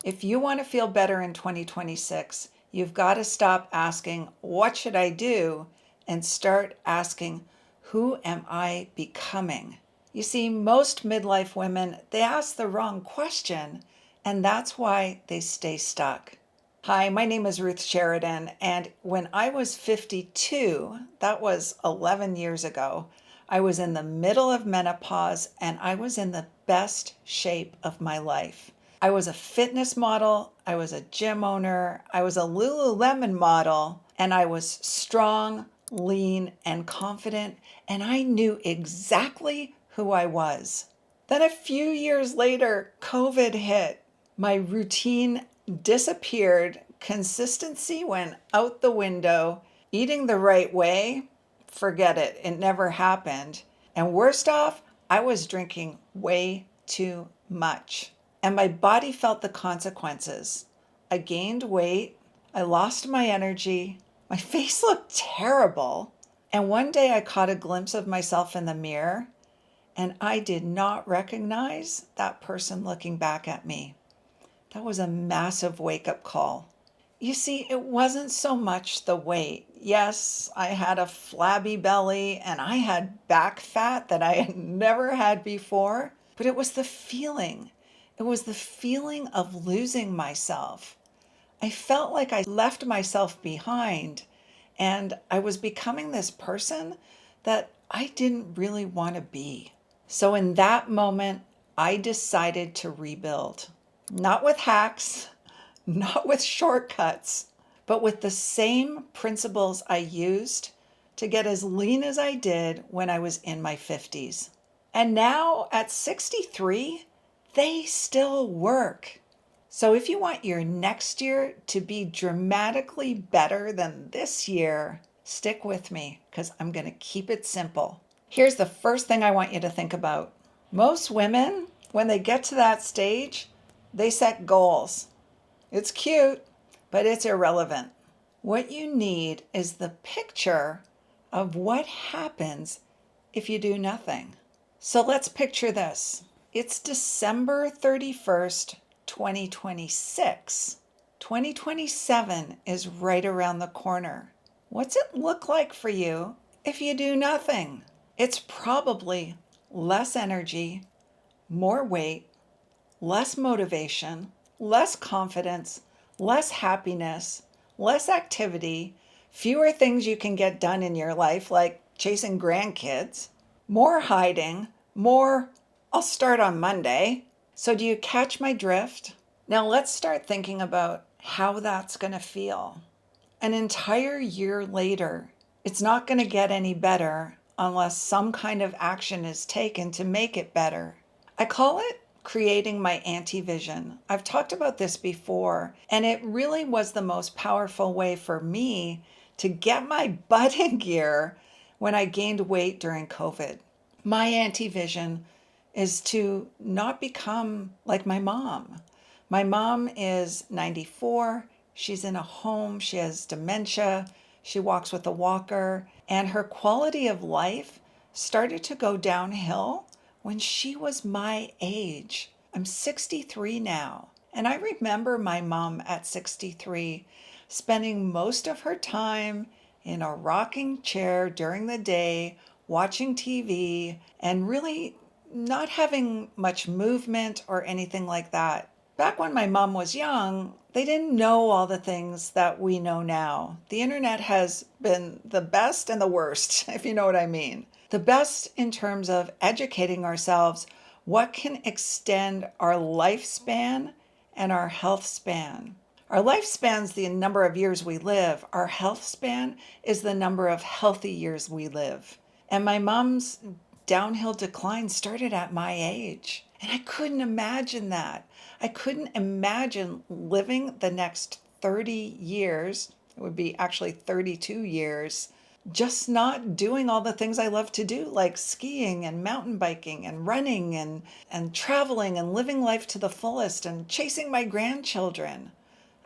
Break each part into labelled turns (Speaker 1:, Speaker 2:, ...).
Speaker 1: If you want to feel better in 2026, you've got to stop asking, what should I do? And start asking, who am I becoming? You see, most midlife women, they ask the wrong question, and that's why they stay stuck. Hi, my name is Ruth Sheridan, and when I was 52, that was 11 years ago, I was in the middle of menopause and I was in the best shape of my life. I was a fitness model, I was a gym owner, I was a Lululemon model, and I was strong, lean, and confident, and I knew exactly who I was. Then a few years later, COVID hit. My routine disappeared, consistency went out the window, eating the right way, forget it, it never happened. And worst off, I was drinking way too much. And my body felt the consequences. I gained weight, I lost my energy, my face looked terrible. And one day I caught a glimpse of myself in the mirror, and I did not recognize that person looking back at me. That was a massive wake up call. You see, it wasn't so much the weight. Yes, I had a flabby belly and I had back fat that I had never had before, but it was the feeling. It was the feeling of losing myself. I felt like I left myself behind and I was becoming this person that I didn't really want to be. So in that moment, I decided to rebuild. Not with hacks, not with shortcuts, but with the same principles I used to get as lean as I did when I was in my 50s. And now at 63, they still work. So if you want your next year to be dramatically better than this year, stick with me because I'm going to keep it simple. Here's the first thing I want you to think about. Most women, when they get to that stage, they set goals. It's cute, but it's irrelevant. What you need is the picture of what happens if you do nothing. So let's picture this. It's December 31st, 2026. 2027 is right around the corner. What's it look like for you if you do nothing? It's probably less energy, more weight, less motivation, less confidence, less happiness, less activity, fewer things you can get done in your life, like chasing grandkids, more hiding, more, I'll start on Monday. So, do you catch my drift? Now, let's start thinking about how that's going to feel. An entire year later, it's not going to get any better unless some kind of action is taken to make it better. I call it creating my anti-vision. I've talked about this before, and it really was the most powerful way for me to get my butt in gear when I gained weight during COVID. My anti-vision is to not become like my mom. My mom is 94. She's in a home. She has dementia. She walks with a walker, and her quality of life started to go downhill when she was my age. I'm 63 now, and I remember my mom at 63 spending most of her time in a rocking chair during the day, watching TV, and really not having much movement or anything like that. Back when my mom was young, they didn't know all the things that we know now. The internet has been the best and the worst, if you know what I mean. The best in terms of educating ourselves what can extend our lifespan and our health span. Our lifespan's the number of years we live. Our health span is the number of healthy years we live. And my mom's downhill decline started at my age. And I couldn't imagine that. I couldn't imagine living the next 30 years, it would be actually 32 years, just not doing all the things I love to do, like skiing and mountain biking and running and traveling and living life to the fullest and chasing my grandchildren.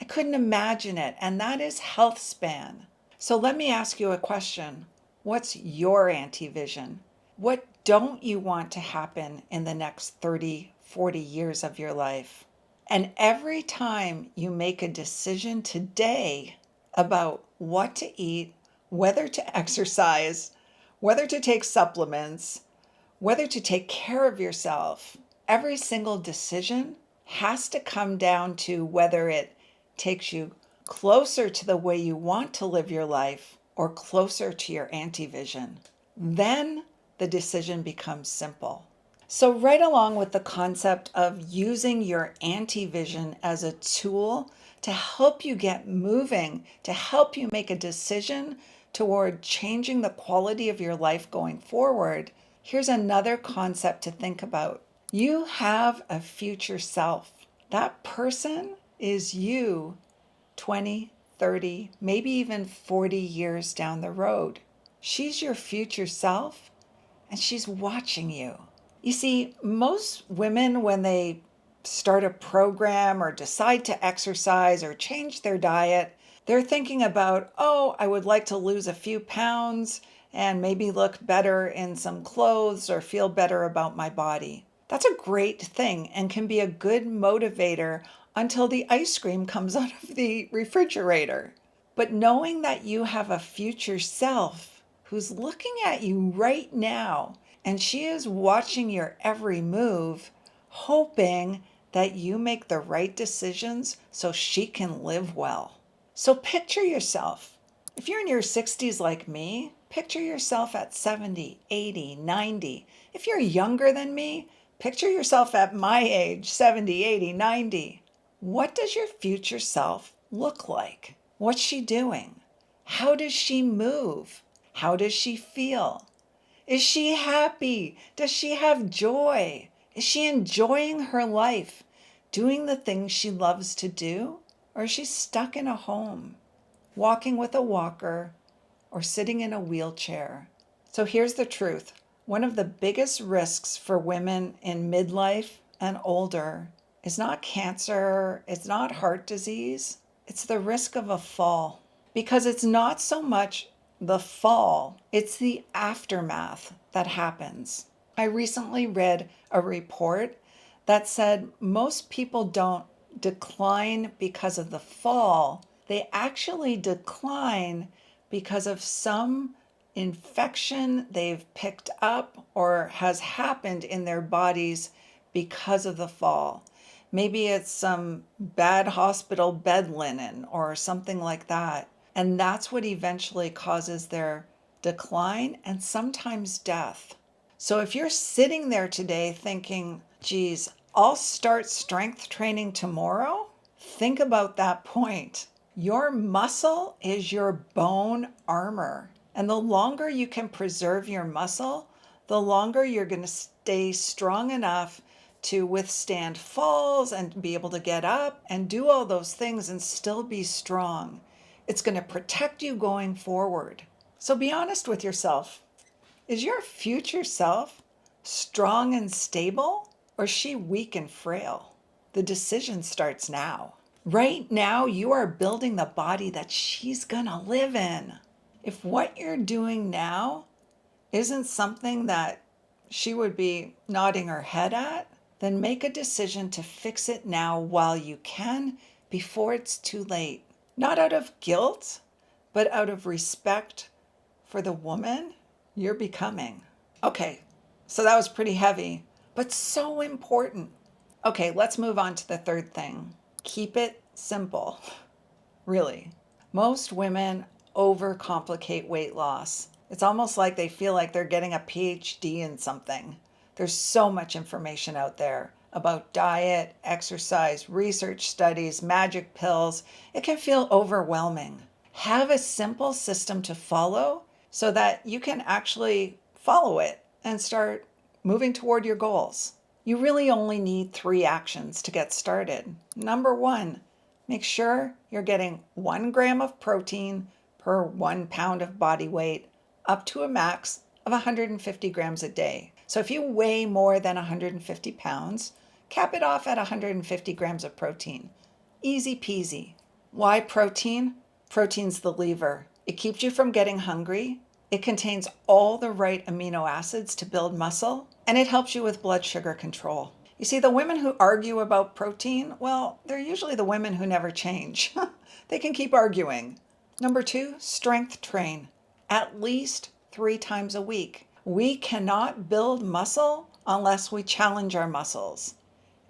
Speaker 1: I couldn't imagine it. And that is health span. So let me ask you a question. What's your anti-vision? What don't you want to happen in the next 30, 40 years of your life? And every time you make a decision today about what to eat, whether to exercise, whether to take supplements, whether to take care of yourself, every single decision has to come down to whether it takes you closer to the way you want to live your life or closer to your anti-vision. Then the decision becomes simple. So, right along with the concept of using your anti-vision as a tool to help you get moving, to help you make a decision toward changing the quality of your life going forward, here's another concept to think about. You have a future self. That person is you 20, 30, maybe even 40 years down the road. She's your future self, and she's watching you. You see, most women, when they start a program or decide to exercise or change their diet, they're thinking about, oh, I would like to lose a few pounds and maybe look better in some clothes or feel better about my body. That's a great thing and can be a good motivator until the ice cream comes out of the refrigerator. But knowing that you have a future self who's looking at you right now, and she is watching your every move, hoping that you make the right decisions so she can live well. So picture yourself. If you're in your 60s like me, picture yourself at 70, 80, 90. If you're younger than me, picture yourself at my age, 70, 80, 90. What does your future self look like? What's she doing? How does she move? How does she feel? Is she happy? Does she have joy? Is she enjoying her life, doing the things she loves to do? Or is she stuck in a home, walking with a walker, or sitting in a wheelchair? So here's the truth. One of the biggest risks for women in midlife and older is not cancer, it's not heart disease, it's the risk of a fall. Because it's not so much the fall, it's the aftermath that happens. I recently read a report that said most people don't decline because of the fall, they actually decline because of some infection they've picked up or has happened in their bodies because of the fall. Maybe it's some bad hospital bed linen or something like that. And that's what eventually causes their decline and sometimes death. So if you're sitting there today thinking, geez, I'll start strength training tomorrow, think about that point. Your muscle is your bone armor. And the longer you can preserve your muscle, the longer you're going to stay strong enough to withstand falls and be able to get up and do all those things and still be strong. It's going to protect you going forward. So be honest with yourself. Is your future self strong and stable, or is she weak and frail? The decision starts now. Right now, you are building the body that she's going to live in. If what you're doing now isn't something that she would be nodding her head at, then make a decision to fix it now while you can before it's too late. Not out of guilt, but out of respect for the woman you're becoming. Okay, so that was pretty heavy, but so important. Okay, let's move on to the third thing. Keep it simple. Really. Most women overcomplicate weight loss. It's almost like they feel like they're getting a PhD in something. There's so much information out there about diet, exercise, research studies, magic pills. It can feel overwhelming. Have a simple system to follow so that you can actually follow it and start moving toward your goals. You really only need 3 actions to get started. Number 1, make sure you're getting 1 gram of protein per 1 pound of body weight, up to a max of 150 grams a day. So if you weigh more than 150 pounds, cap it off at 150 grams of protein. Easy peasy. Why protein? Protein's the lever. It keeps you from getting hungry. It contains all the right amino acids to build muscle, and it helps you with blood sugar control. You see, the women who argue about protein, well, they're usually the women who never change. They can keep arguing. Number 2, strength train at least 3 times a week. We cannot build muscle unless we challenge our muscles.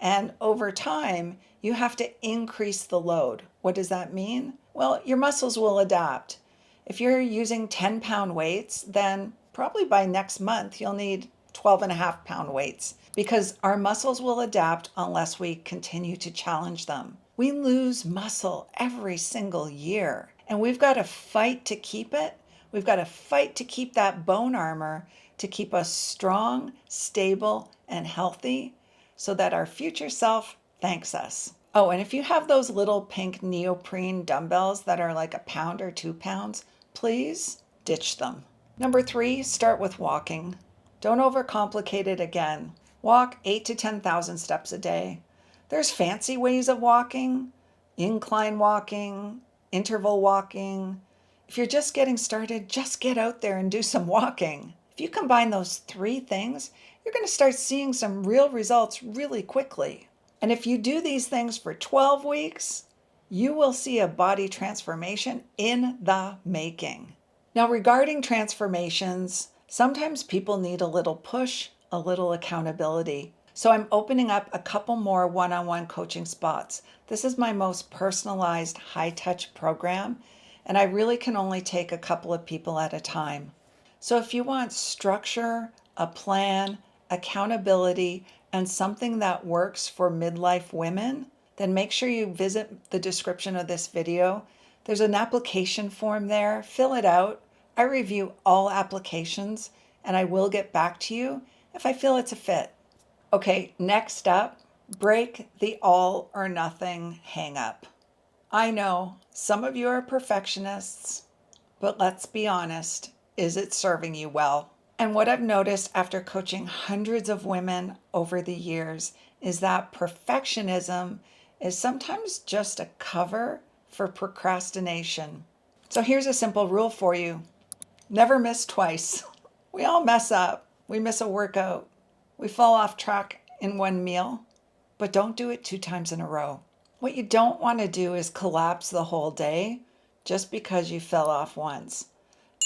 Speaker 1: And over time, you have to increase the load. What does that mean? Well, your muscles will adapt. If you're using 10-pound weights, then probably by next month, you'll need 12.5-pound weights because our muscles will adapt unless we continue to challenge them. We lose muscle every single year, and we've got to fight to keep it. We've got to fight to keep that bone armor to keep us strong, stable, and healthy so that our future self thanks us. Oh, and if you have those little pink neoprene dumbbells that are like a pound or 2 pounds, please ditch them. Number 3, start with walking. Don't overcomplicate it again. Walk 8 to 10,000 steps a day. There's fancy ways of walking, incline walking, interval walking. If you're just getting started, just get out there and do some walking. If you combine those 3 things, you're going to start seeing some real results really quickly. And if you do these things for 12 weeks, you will see a body transformation in the making. Now, regarding transformations, sometimes people need a little push, a little accountability. So I'm opening up a couple more one-on-one coaching spots. This is my most personalized, high-touch program, and I really can only take a couple of people at a time. So if you want structure, a plan, accountability, and something that works for midlife women, then make sure you visit the description of this video. There's an application form there. Fill it out. I review all applications, and I will get back to you if I feel it's a fit. Okay, next up, break the all or nothing hang up. I know some of you are perfectionists, but let's be honest, is it serving you well? And what I've noticed after coaching hundreds of women over the years is that perfectionism is sometimes just a cover for procrastination. So here's a simple rule for you. Never miss twice. We all mess up. We miss a workout. We fall off track in one meal, but don't do it 2 times in a row. What you don't want to do is collapse the whole day just because you fell off once.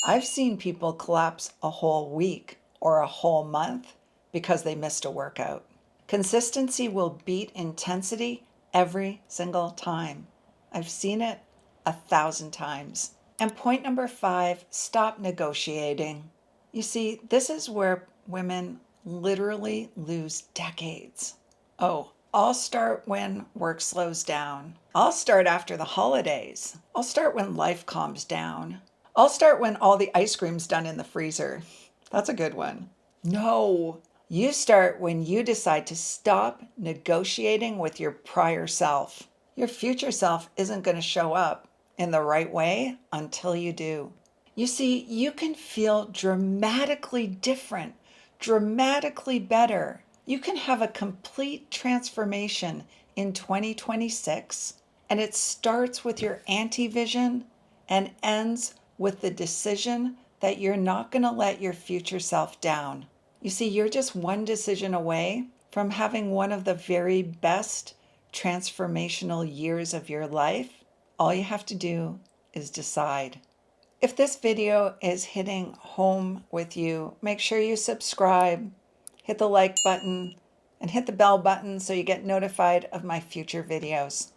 Speaker 1: I've seen people collapse a whole week or a whole month because they missed a workout. Consistency will beat intensity every single time. I've seen it 1,000 times. And point number 5, stop negotiating. You see, this is where women literally lose decades. Oh, I'll start when work slows down. I'll start after the holidays. I'll start when life calms down. I'll start when all the ice cream's done in the freezer. That's a good one. No, you start when you decide to stop negotiating with your prior self. Your future self isn't going to show up in the right way until you do. You see, you can feel dramatically different, dramatically better. You can have a complete transformation in 2026, and it starts with your anti-vision and ends with the decision that you're not going to let your future self down. You see, you're just one decision away from having one of the very best transformational years of your life. All you have to do is decide. If this video is hitting home with you, make sure you subscribe, hit the like button, and hit the bell button so you get notified of my future videos.